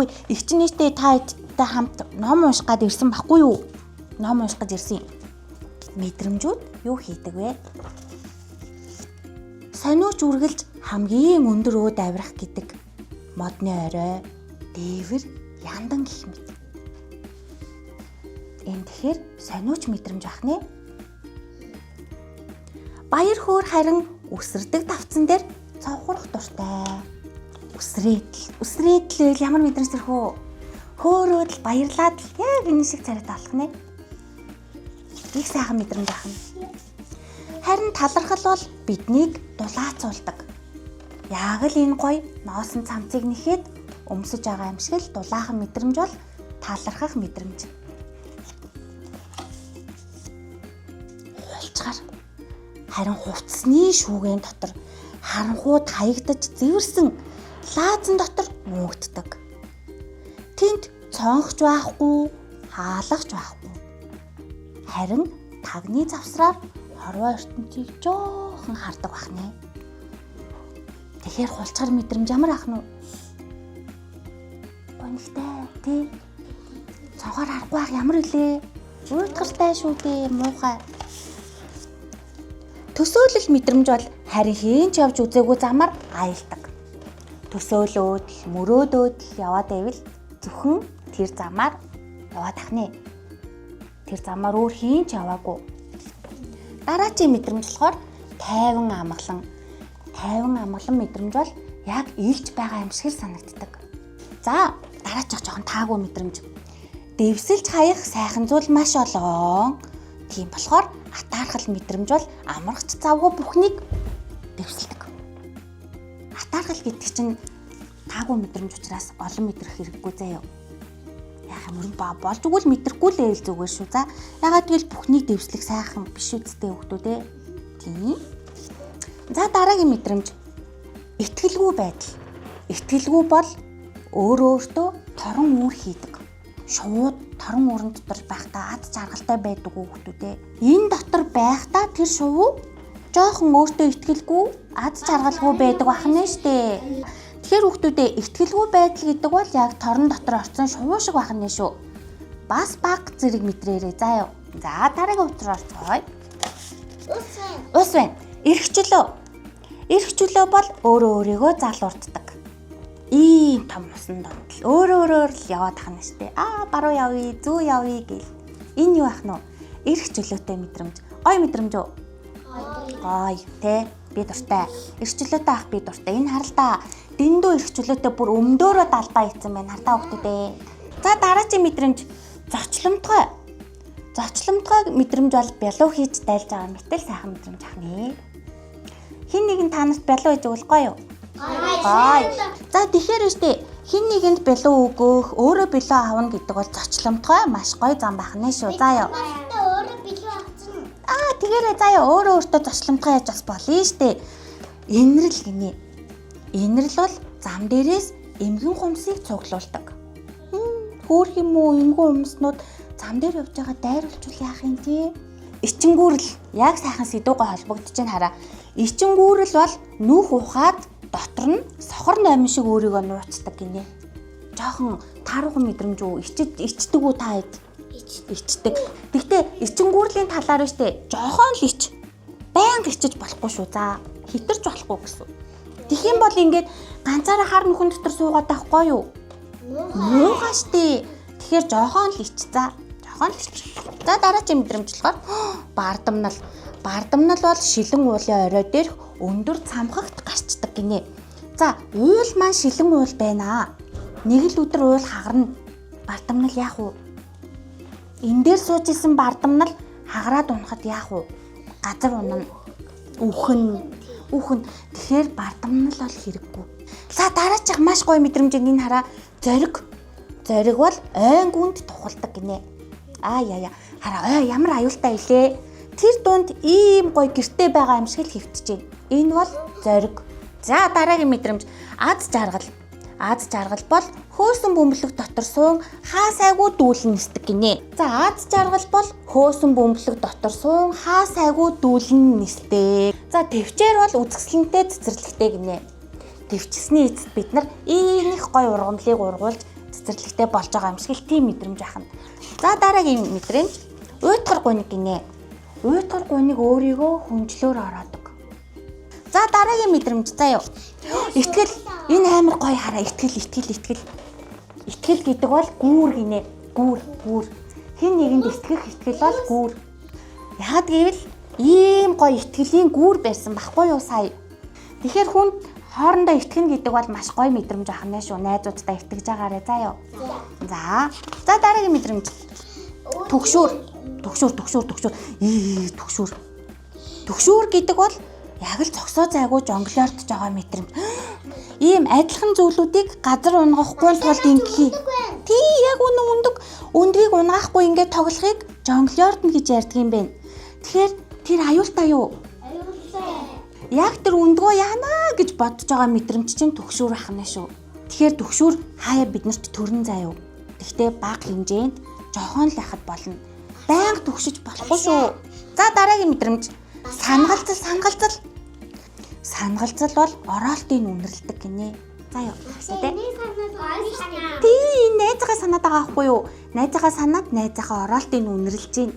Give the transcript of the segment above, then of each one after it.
байхгүй. Ихчнээтэй та эдтэй хамт ном унших гад ирсэн байхгүй юу? Ном унших гэж ирсэн. Мэдрэмжүүд юу хийдэг вэ? Сониуч үргэлж хамгийн өндөр өөд авирах гэдэг модны орой, дээвэр, яндан гэх мэт. Энэ тэгэхээр сониуч мэдрэмж ахнэ. Баяр хөөр харин үсэрдэг давцсан дээр цовхрох дуртай. Үсрээдэл ямар мэдрэмж төрөх вэ? Хөөрөөд л баярлаад л яг энэ шиг царайтай болох нэ. Их сайхан мэдрэмж ахна. Харин талархал бол биднийг дулаацуулдаг. Яг л энэ гоё ноосон цамцыг нэхэд өмсөж байгаа юм шиг л дулаахан мэдрэмж бол талархах мэдрэмж. Хуульчгаар харин хувцсны шүүгэн дотор харанхууд хаягдаж зэвэрсэн лаазан дотор нуугддаг. Тэнд цонхч байхгүй, хаалгач байхгүй. Харин тагны завсраар хорвоо ертөнцийг жоохон хардаг бахнэ. Тэгэхээр хулчгаар мэдрэмж ямар ах нь вэ? Гонхтой тий. Цонхоор харахгүй ах ямар үлээ? Уйтгартай шүү дээ, муухай. Төсөөлөл мэдрэмж бол харин хeenч явж үзээгүй замаар аялдаг. Төсөөлөөд, мөрөөдөөд яваад байвал зөвхөн тэр замаар яваад ахнэ. Тэр замаар өөр хeenч яваагүй. Дараачийн мэдрэмж болохоор тайван амгалан. Тайван амгалан мэдрэмж бол яг илж байгаа юм шиг санагддаг. За, дараач жоохон таагүй мэдрэмж. Дэвсэлж хаях сайхан зүйл маш олон. Тийм болохоор атаархал мэдрэмж бол амрагч завгүй бүхнийг дэвсэлдэг. Атаархал гэдэг чинь таагүй мэдрэмж учраас олон мэдрэх хэрэггүй заяа. Яг юм болж өгвөл мэдрэхгүй л ээл зүгээр шүү. За ягаад гэвэл бүхнийг дэвслэх сайхан биш үсттэй хүмүүс ээ. Тийм. За дараагийн мэдрэмж итгэлгүй байдал. Итгэлгүй бол өөртөө торон үүр хийдэг. Шууд торон үүрэн дотор байхдаа ад жаргалтай байдаг хүмүүс ээ. Энэ дотор байхдаа тэр шувуу жоохон өөртөө итгэлгүй ад жаргалгүй байдаг бахна штэ. Тэгэхээр хүүхдүүдээ итгэлгүй байдал гэдэг бол яг торон дотор орсон шувуу шиг бахна шүү. Бас баг зэрэг мэдрээрэй заа юу. За дараагийн утгаар орцгоё. Ус байна. Эрх чөлөө бол өөрийгөө залуурддаг. Ийм том усан донд өөрөөр л яваад хана штэ. Баруун явъя, зүү явъя гэл. Энэ юу ах нь вэ? Эрх чөлөөтэй мэдрэмж. Гой мэдрэмж үү? Гой, тэ? Би дуртай. Эрх чөлөөтэй ах би дуртай. Энэ харалтаа. Дэндүү эрх чөлөөтэй бүр өмдөөрөө далбаа ийцэн байна. Хартаа хүүхдүүдээ. За дараачийн мэдрэмж зочломтгой. Зочломтгой мэдрэмж бол бялуу хийж дайлж байгаа мэтэл сайхан мэдрэмж ахнэ. Хин нэгэн танаас бялуу хийж өгөх гоё юу? Гоё. За тэгэхээр штэ хин нэгэнд бялуу өгөх, өөрөө бялуу авна гэдэг бол зочломтгой маш гоё зам бахна шүү. За ёо. Өөрөө бялуу авсан. Тэгээрээ за ёо өөрөө өөртөө зочломтгой яаж бас болно штэ. Инрэл гинэ. Инрэл бол зам дээрээс эмгэн хумсыг цуглуулдаг. Хөөх юм уу эмгэн хумснууд зам дээр явж байгаа дайруулчул яах юм тий? Ичингүүрэл яг сайхан сэдвүүгээ холбогдож байна хараа. Ичингүүрэл бол нүх ухаад дотор нь сохор номин шиг өөрийгөө нууцдаг гинэ. Жохон тааруухан мэдрэмж үү? Ичдэг үү та хэд? Ичдэг. Гэхдээ ичингүүрлийн талаар нь штэ жохон л ич. Баян ичиж болохгүй шүү. За хитэрч болохгүй гэсэн. Тэгэх юм бол ингээд ганцаараа хар нүхэн дотор суугаад байхгүй юу? Муухай штэ. Тэгэхээр жохон л ич. За жохон л ич. За дараагийн мэдрэмж болохоор бардамнал. Бардамнал бол шилэн уулын орой дээрх өндөр цамхагт гарчдаг гинэ. За уул маань шилэн уул байна. Нэг л өдөр уул хагарна. Бардамнал яах вэ? Энэ дээр сууж исэн бардамнал хагараад унахад яах вэ? Газар унана. Үхэн. Тэгэхээр бардамнал бол хэрэггүй. За дараачих маш гоё мэдрэмж энэ хараа. Зориг. Зориг бол ойн гүнд тухалдаг гинэ. Хараа ямар аюултай илээ. Тэр дунд ийм гоё гэртэй байгаа юм шиг л хэвтэж байна. Энэ бол зориг. За дараагийн мэдрэмж аз жаргал. Аз жаргал бол хөөсөн бөмбөлөг дотор суун хаа сайгүй дүүлэн нисдэг гинэ. За аз жаргал бол хөөсөн бөмбөлөг дотор суун хаа сайгүй дүүлэн нисдэг. За төвчээр бол үзэсгэлэнтэй цэцэрлэгтэй гинэ. Төвчсний эцэст бид нар ийм их гоё ургамлыг ургуулж цэцэрлэгтэй болж байгаа юм шиг л тийм мэдрэмж ахна. За дараагийн мэдрэмж уйтгар гуниг гинэ. Уйтгар гуниг өөрийгөө хүнжлөөр ороодог. За дараагийн мэдрэмж заяа. Итгэл энэ амар гоё хараа. Итгэл. Итгэл гэдэг бол гүүр гинэ. Гүүр. Хэн нэгэнд итгэх итгэл бол гүүр. Яагад гэвэл ийм гоё итгэлийн гүүр байсан баггүй юу сая. Тэгэхээр хүн хоорондоо итгэн гэдэг бол маш гоё мэдрэмж ахна шүү. Найзуудтай итгэж байгаарэ заяа. За дараагийн мэдрэмж. Түгшүүр. Түгшүүр гэдэг бол яг л зогсоо зайгүй жонглиортж байгаа мэдрэмж. Ийм адилхан зүйлүүдийг газар унгахгүй тулд ингэхий. Тий яг үнэн өндгийг унгаахгүй ингээд тоглохыг жонглиортно гэж ярьдаг юм бэ. Тэгэхээр тэр аюултай юу? Аюултай. Яг тэр өндгөө яана гэж бодож байгаа мэдрэмж чинь түгшүүр ахна шүү. Тэгэхээр түгшүүр хаяа биднэрт төрн заяа. Гэхдээ бага хэмжээнд жохон л яхад болно. Байнга түгшиж болохгүй шүү. За дараагийн мэдрэмж сангалзал бол ороолтыг үнэрлдэг гинэ. За яа. Тий найзгаа санаад байгаа байхгүй юу? Найзгаа санаад найзгаа ороолтыг үнэрлж гин.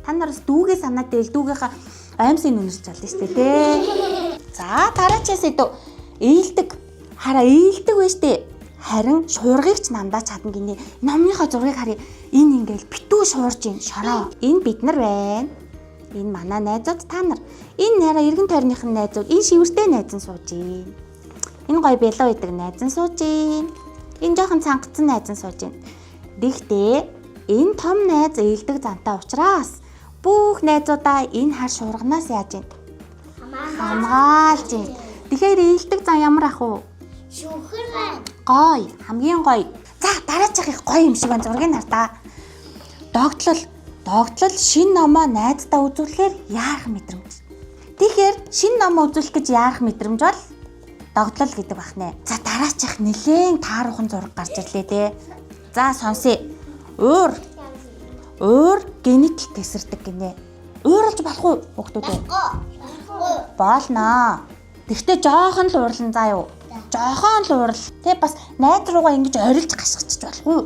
Та нараас дүүгээ санаад байл дүүгийнхаа аимсыг үнэрлж байна шүү дээ тий. За дараачаас идэв ээлдэг. Хараа ээлдэг вэ штэ. Харин шуургыг ч намдаа чадна гинэ. Номынхоо зургийг харъя. Энэ ингээл битүү шуурж ин шороо. Энэ бид нар байна. Энэ манай найзууд та нар. Энэ хараа эргэн тойрных нь найзууд. Энэ шивэртэй найз нь сууж ийн. Энэ гоё бэло идэг найз нь сууж ийн. Энэ жоохон цангацсан найз нь сууж ийн. Гэхдээ энэ том найз ээлдэг зантай учраас бүх найзуудаа энэ хар шуурганаас яаж ийн? Хамгаалж ийн. Тэгэхээр ээлдэг зан ямар ах вэ? Шүүхэр. Гоё, хамгийн гоё. За дараачих их гоё юм шиг байна зургийг хартаа. Догтлол шин номоо найздаа үзүүлэхээр яарах мэдрэмж. Тэгэхээр шин номоо үзүүлэх гэж яарах мэдрэмж бол догтлол гэдэг бахнэ. За дараачих нэлээд тааруухан зураг гарч ирлээ дээ. За сонсъё. Уур генетик тесэрдэг гинэ. Ууралж болох уу хүүхдүүд үү? Болно. Тэгтээ жоохон л уурлан заа юу. Жоохон л уурал. Тэ бас найз руугаа ингэж орилж гашгичж болох уу?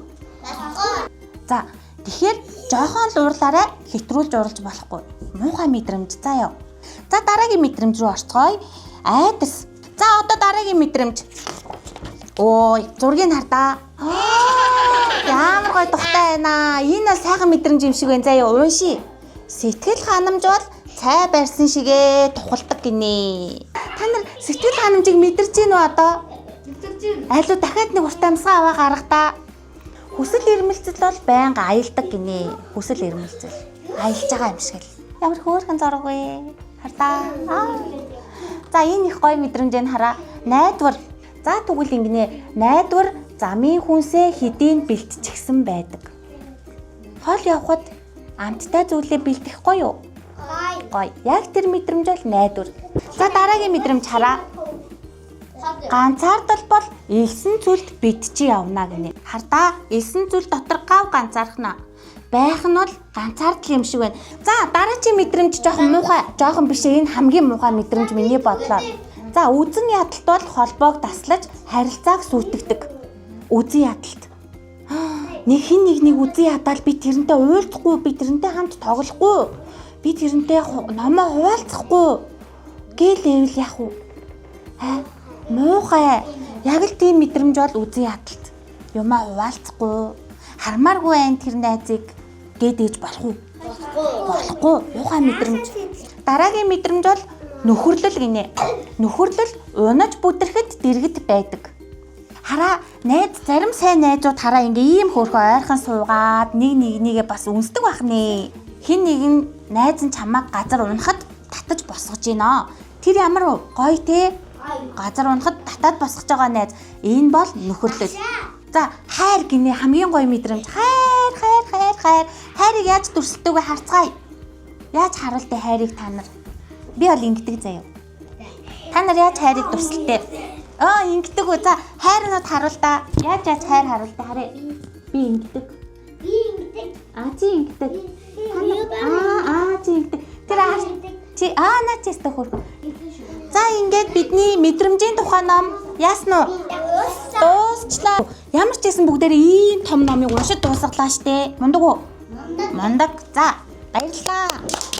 За тэгэхээр жоохон л уурлаарай хэтрүүлж ууралж болохгүй. Муухай мэдрэмж заа юу. За дараагийн мэдрэмж рүү орцгоё. Айдас. За одоо дараагийн мэдрэмж. Ой, зургийг хардаа. Ямар гоё тухтай байна. Энэ сайхан мэдрэмж юм шиг байна заа юу. Ууши. Сэтгэл ханамж бол цай барьсан шигээ тухалдаг гинэ. Та нар сэтгэл ханамжийг мэдэрч гин үү одоо? Мэдэрч гин. Айлуу дахиад нэг урт амьсгаа аваа гаргадаа. Хүсэл эрмэлзэл бол байнга аялдаг гинэ. Хүсэл эрмэлзэл. Аялж байгаа юм шиг л. Ямар хөөрхөн зураг вэ? Хардаа. За энэ их гоё мэдрэмж энэ хараа. Найдвар. За тэгвэл ингэнэ. Найдвар замын хүнсээ хэдийн бэлтчихсэн байдаг. Хол явхад амттай зүйлээ бэлтгэх гоё юу? Гоё. Яг тэр мэдрэмж бол найдвар. За дараагийн мэдрэмж хараа. Ганцаардал бол элсэн зүйлд битчи явна гинэ. Хардаа элсэн зүйл дотор гав ганцаархна. Байх нь бол ганцаардал юм шиг байна. За дараагийн мэдрэмж жоохон муухай, жоохон биш энэ хамгийн муухай мэдрэмж миний бодлоор. За үзэн ядалт бол холбоог таслаж харилцааг сүйтгэдэг. Үзэн ядалт. Нэг хин нэг үзэн ядал би тэрнтэй уйлдахгүй, би тэрнтэй хамт тоглохгүй. Би тэрнтэй номоо хуваалцахгүй. Гээл яах вэ? Муухай. Яг л тийм мэдрэмж бол үзэн ядалт. Юмаа хуваалцахгүй. Хармааргүй байх тэр найзыг гэдэж болох уу? Болохгүй. Муухай мэдрэмж. Дараагийн мэдрэмж бол нөхөрлөл гинэ. Нөхөрлөл унаж бүдрэхэд дэргэд байдаг. Хараа найз зарим сайн найзууд хараа ингээ ийм хөөрхөн ойрхон суугаад нэгээ бас үнсдэг байх нэ. Хин нэгэн найз нь чамайг газар унахад татаж босгож гинэ. Тэр ямар гоё те? Газар унахад татаад босгож байгаа найз. Энэ бол нөхөрлөл. За хайр гинэ хамгийн гоё мэдрэмж. Хайр. Хайрыг яаж дүрсэлтүүгээ харцгаая. Яаж харуултаа хайрыг та нар? Би бол ингэдэг заяа. Та нар яаж хайрыг дүрсэлтээ? Ингэдэг үү. За хайрнууд харуултаа. Яаж хайр харуултаа харъя. Би ингэдэг. Чи ингэдэг. Чи ингэдэг. Тэр чи наач ястаа хөр. За ингээд бидний мэдрэмжийн тухай ном Яасан уу? Дуусчлаа. Ямар ч гэсэн бүгдээрээ ийм том номыг уншиж дуусгалаа штэ. Мундаг уу? Мундаг. За, баярлалаа.